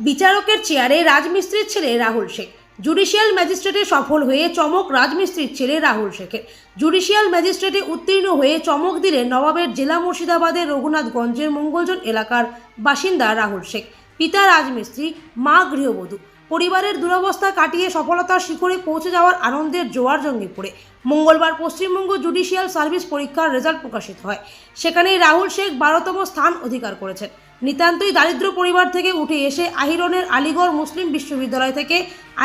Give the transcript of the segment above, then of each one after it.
বিচারকের চেয়ারে রাজমিস্ত্রির ছেলে রাহুল শেখ। জুডিশিয়াল ম্যাজিস্ট্রেটে সফল হয়ে চমক রাজমিস্ত্রির ছেলে রাহুল শেখের। জুডিশিয়াল ম্যাজিস্ট্রেটে উত্তীর্ণ হয়ে চমক দিলেন নবাবের জেলা মুর্শিদাবাদের রঘুনাথগঞ্জের মঙ্গলজন এলাকার বাসিন্দা রাহুল শেখ। পিতা রাজমিস্ত্রি, মা গৃহবধূ। পরিবারের দুরবস্থা কাটিয়ে সফলতার শিখরে পৌঁছে যাওয়ার আনন্দের জোয়ার জঙ্গিপুরে মঙ্গলবার পশ্চিমবঙ্গ জুডিশিয়াল সার্ভিস পরীক্ষার রেজাল্ট প্রকাশিত হয়। সেখানেই রাহুল শেখ 12তম স্থান অধিকার করেছেন। নিতান্তই দারিদ্র পরিবার থেকে উঠে এসে আহিরনের আলিগড় মুসলিম বিশ্ববিদ্যালয় থেকে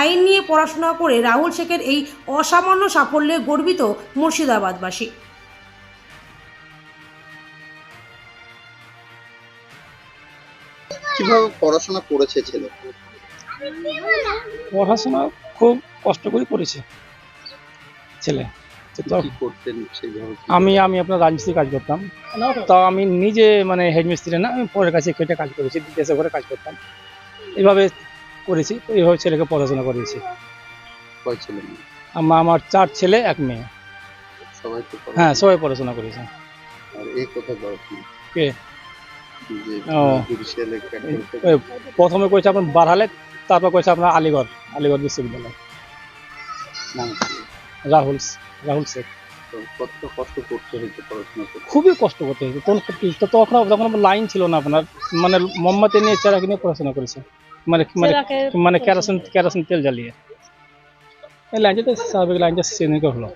আইন নিয়ে পড়াশোনা করে রাহুল শেখের এই অসামান্য সাফল্যে গর্বিত মুর্শিদাবাদবাসী। কিভাবে পড়াশোনা করেছে ছেলে? পড়াশোনা খুব কষ্ট করে করেছে ছেলে। তো কি করতেন সেইভাবে? আমি আপনার রাজমিস্ত্রি কাজ করতাম। তো আমি নিজে মানে হেডমিস্ত্রি না, আমি পরের কাছে কেটে কাজ করেছি, বিদেশে করে কাজ করতাম। এইভাবে করেছি, তো এইভাবে ছেলেকে পড়াশোনা করিয়েছি। কয় ছেলে মেয়ে? আমার 4 ছেলে 1 মেয়ে। সবাই তো হ্যাঁ, সবাই পড়াশোনা করেছে। আর এই কথা পড়াশোনা কে যে ও জুডিশিয়ালে ওই প্রথমে করেছে আপনার বারহালে, তারপর করেছে আপনার আলিগড় বিশ্ববিদ্যালয়। নাম কি? রাহুল শেখ। তো কতটা কষ্ট করতে হয়েছে পড়াশোনা করতে? খুবই কষ্ট করতে হয়েছে। তখন লাইন ছিল না আপনার, মানে মোমবাতি নিয়ে চেরাকি নিয়ে পড়াশোনা করেছে, মানে মানে মানে কেরোসিন তেল জ্বালিয়ে। এই লাইনটা স্বাভাবিক লাইনটা সেদিনকে হলো।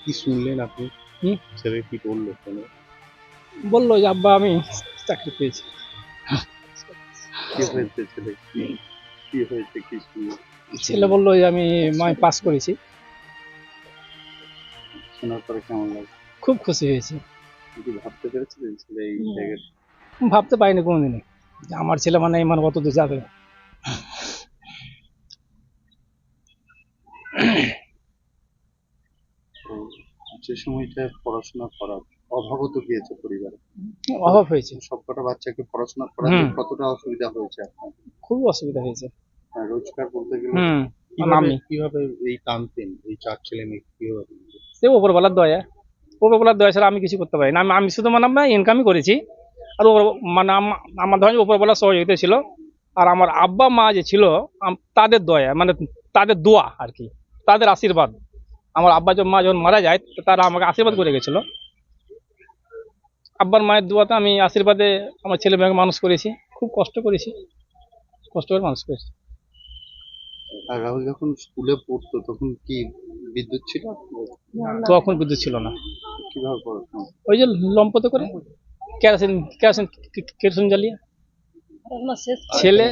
কি শুনলেন আপনি? ছেলে কি বললো? বললো যে আব্বা আমি চাকরি পেয়েছি। কি হয়েছে ছেলে? কি হয়েছে কি শুনলেন? ছেলে বললো যে আমি পাস করেছি। শোনার পরে কেমন লাগে? খুব খুশি হয়েছে। কি ভাবতে পেরেছিলেন ছেলে এই জায়গায়? ভাবতে পারিনি কোনোদিনই যে আমার ছেলে মানে এই কত দূর যাবে। যে সময়টা পড়াশোনা করার অভাবও তো গিয়েছে পরিবারে, অভাব হয়েছে, সবকটা বাচ্চাকে পড়াশোনা করাতে কতটা অসুবিধা হয়েছে আপনার? খুবই অসুবিধা হয়েছে। রোজগার বলতে গেলে কিভাবে এই টানতেন এই 4 ছেলে মেয়ে কিভাবে? সে উপরবেলার দয়া ছাড়া আমি কিছু করতে পারি না। আমি শুধু মানে ইনকামই করেছি। আর মানে আমার ধরেন উপরবেলা সহযোগিতা ছিল। আর আমার আব্বা মা যে ছিল তাদের দয়া, মানে তাদের দোয়া আর কি, তাদের আশীর্বাদ। আমার আব্বা মা যখন মারা যায় তারা আমাকে আশীর্বাদ করে গেছিল। আব্বার মায়ের দোয়াতে আমি আশীর্বাদে আমার ছেলে মেয়েকে মানুষ করেছি। খুব কষ্ট করেছি, কষ্ট করে মানুষ করেছি। আর রাহুল যখন স্কুলে পড়তো তখন কি বিদ্যুৎ ছিল? তখন বিদ্যুৎ ছিল না। কিভাবে পড়াশোনা? ওই যে লম্পতে করে কেরোসিন জ্বালিয়ে ছেলে।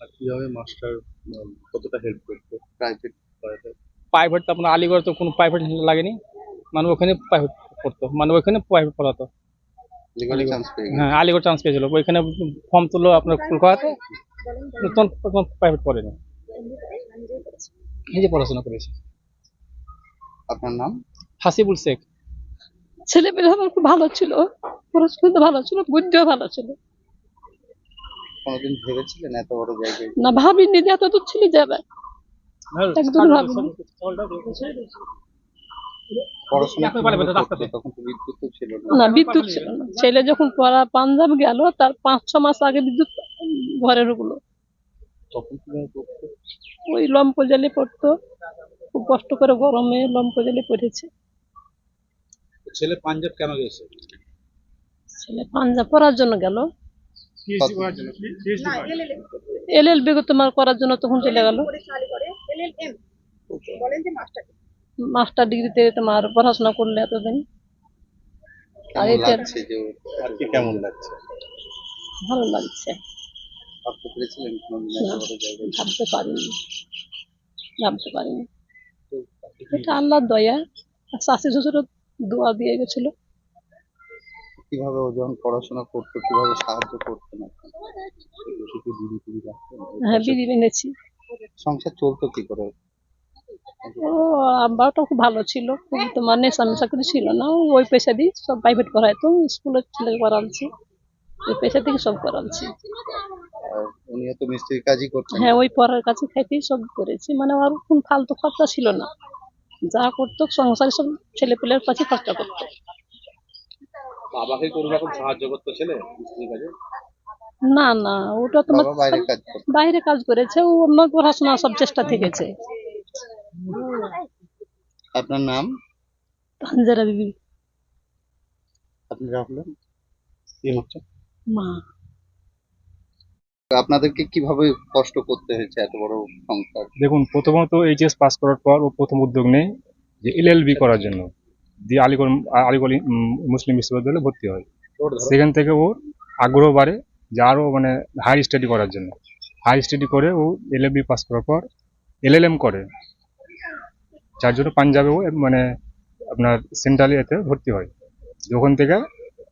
আর কিভাবে মাস্টার কতটা হেল্প করতো? প্রাইভেট তো আপনার আলিগড় তো কোনো প্রাইভেট লাগেনি, মানে ওখানে প্রাইভেট পড়তো, মানে ওইখানে প্রাইভেট পড়াতো। হ্যাঁ, আলিগড় চান্স পেয়েছিল, ওইখানে ফর্ম তুললো আপনার কলকাতাতে, তখন প্রাইভেট পড়েনি, নিজে পড়াশোনা করেছে। আপনার নাম? হাসিবুল শেখ। ছেলেমেয়েরা আমার খুব ভালো ছিল, পড়াশোনা ভালো ছিল, বুদ্ধিও ভালো ছিল। কোনোদিন ভেবেছিলেন এত বড় জায়গায়? না, ভাবিনি যে এত দূর ছেলে যাবে, একদম ভাবিনি। পড়াশোনা তখন তো বিদ্যুৎ তো ছিল না। না, বিদ্যুৎ ছিল না। ছেলে যখন পাঞ্জাব গেল তার 5-6 মাস আগে বিদ্যুৎ ঘরে ঢুকলো। তখন কিভাবে পড়তো? ওই লম্প জ্বালিয়ে পড়তো, খুব কষ্ট করে গরমে লম্প জ্বালিয়ে পড়েছে। ছেলে পাঞ্জাব কেন গেছে? ছেলে পাঞ্জাব পড়ার জন্য গেল, LLB তোমার করার জন্য তখন চলে গেল। মাস্টার ডিগ্রিতে তোমার পড়াশোনা করলে এতদিন। আর এটা কেমন লাগছে? ভালো লাগছে। ভাবতে পেরেছিলেন কোনোদিন এত বড় জায়গায়? ভাবতে পারিনি। এটা আল্লাহর দয়া, শাশুড়ি শ্বশুরও দোয়া দিয়ে গেছিল। কিভাবে ও যখন পড়াশোনা করতো কিভাবে সাহায্য করতেন? হ্যাঁ, বিড়ি এনেছি। সংসার চলতো কি করে? ও আব্বাটা খুব ভালো ছিল, খুব তোমার নেশা কিছু ছিল না। ওই পয়সা দিয়ে সব প্রাইভেট পড়াইতো, স্কুলের ছেলে করাচ্ছি, ওই পয়সা থেকে সব করাচ্ছি। উনিও তো মিস্ত্রির কাজই করতেন। হ্যাঁ, ওই পড়ার কাছে খাইতেই সব করেছি, মানে আর কোন ফালতু খরচা ছিল না। যা করতো সংসারে সব ছেলে পেলের কাছে খরচা করতো। বাবাকে কোনো রকম সাহায্য করতো ছেলে মিস্ত্রির কাজে? না না, ওটা তোমার বাবা বাইরে কাজ করে। বাইরে কাজ করেছে, ও অন্য পড়াশোনা সব চেষ্টা থেকেছে। আপনার নাম? তানজারা বিবি আপনি রাখলেন কি হচ্ছে? মা। আপনাদেরকে কিভাবে কষ্ট করতে হয়েছে এত বড় সংসার? দেখুন, প্রথমত এইচএস পাস করার পর ও প্রথম উদ্যোগ নেই যে এলএলবি করার জন্য, দিয়ে আলিগড় মুসলিম বিশ্ববিদ্যালয়ে ভর্তি হয়। সেখান থেকে ওর আগ্রহ বাড়ে যে আরও মানে হায়ার স্টাডি করার জন্য। হায়ার স্টাডি করে ও এলএলবি পাস করার পর এলএলএম করে, যার জন্য পাঞ্জাবে ও মানে আপনার সেন্ট্রাল এতে ভর্তি হয়। ওখান থেকে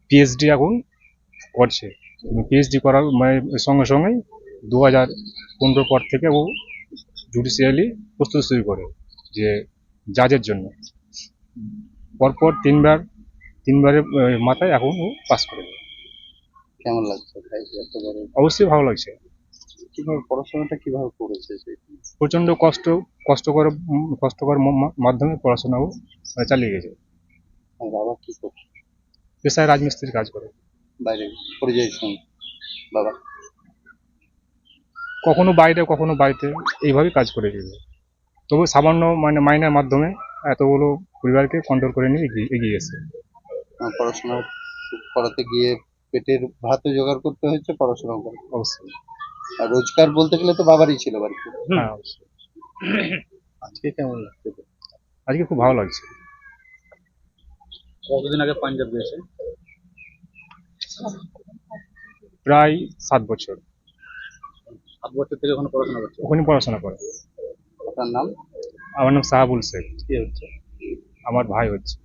পিএইচডি এখন করছে। পিএইচডি করার মানে সঙ্গে সঙ্গেই 2015 পর থেকে ও জুডিশিয়ালি প্রস্তুতি শুরু করে যে জাজের জন্য। পরপর তিনবারের মাথায় এখন ও পাস করে দেয়। কেমন লাগছে ভাই এত বড়? অবশ্যই ভালো লাগছে। কিভাবে পড়াশোনাটা কিভাবে করেছে সে? প্রচন্ড কষ্টকর মাধ্যমে পড়াশোনা ও চালিয়ে গেছে। আর বাবা কি করছে? পেশায় রাজমিস্ত্রির কাজ করে। বাইরে পরিযায়ী শ্রমিক বাবা। কখনো বাইরে কখনো বাড়িতে এইভাবেই কাজ করে গেছে। তবু সামান্য মানে মাইনের মাধ্যমে এতগুলো পরিবারকে কন্ট্রোল করে নিয়ে এগিয়ে গেছে। পড়াশোনা করাতে গিয়ে পেটের ভাতও জোগাড় করতে হয়েছে, পড়াশোনা করে। অবশ্যই। আর রোজগার বলতে গেলে তো বাবারই ছিল বাড়িতে। হ্যাঁ, অবশ্যই। আজকে কেমন লাগছে? আজকে খুব ভালো লাগছে। কতদিন আগে পাঞ্জাব গিয়েছে? প্রায় 7 বছর 7 বছর থেকে ওখানে পড়াশোনা করছে। ওখানে পড়াশোনা করে। আপনার নাম? আমার নাম সাহাবুল শেখ। কি হচ্ছে? আমার ভাই হচ্ছে।